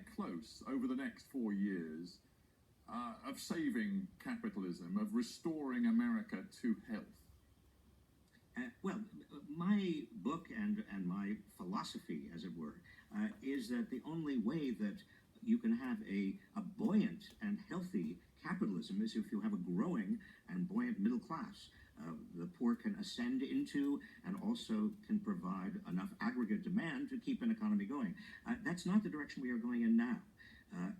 anywhere close over the next 4 years of saving capitalism, of restoring America to health? Well, my book and my philosophy, as it were, is that the only way that you can have a buoyant and healthy capitalism is if you have a growing and buoyant middle class. The poor can ascend into and also can provide enough aggregate demand to keep an economy going. That's not the direction we are going in now.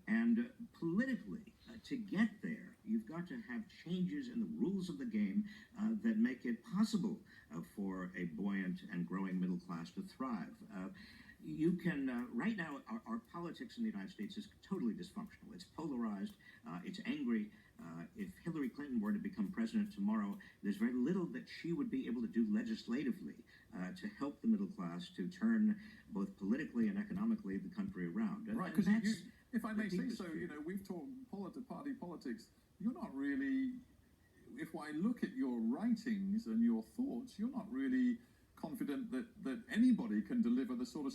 And politically, to get there, you've got to have changes in the rules of the game that make it possible for a buoyant and growing middle class to thrive. You can, right now, our politics in the United States is totally dysfunctional. It's polarized, it's angry. If Hillary Clinton were to become president tomorrow, there's very little that she would be able to do legislatively to help the middle class to turn both politically and economically the country around. Right, because if I may say so, we've talked party politics. You're not really, if I look at your writings and your thoughts, you're not really confident that anybody can deliver the sort of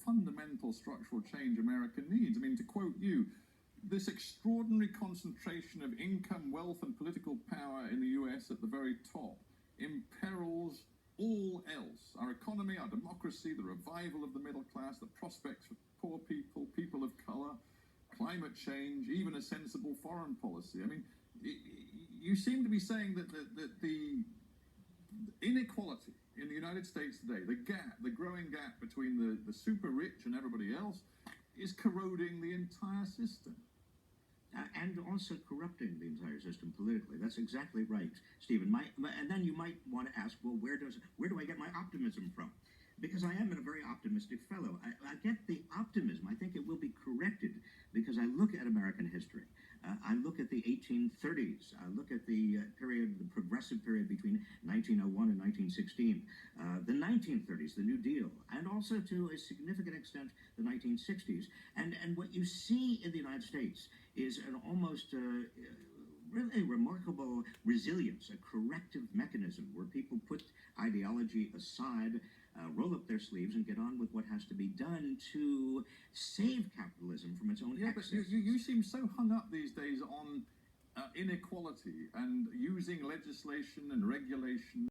fundamental structural change America needs. I mean, to quote you, this extraordinary concentration of income, wealth, and political power in the US at the very top imperils all else. Our economy, our democracy, the revival of the middle class, the prospects for poor people, people of color, climate change, even a sensible foreign policy. I mean, you seem to be saying that the inequality in the United States today, the growing gap between the super rich and everybody else, is corroding the entire system. And also corrupting the entire system politically. That's exactly right, Stephen. And then you might want to ask, well, where do I get my optimism from? Because I am a very optimistic fellow. I get the optimism. I think it will be corrected because I look at American history. I look at the 1830s. I look at the progressive period between 1901 and 1916, the 1930s, the New Deal, and also to a significant extent the 1960s. And what you see in the United States is an almost really remarkable resilience, a corrective mechanism where people put ideology aside, roll up their sleeves and get on with what has to be done to save capitalism from its own excess. But you seem so hung up these days on inequality and using legislation and regulation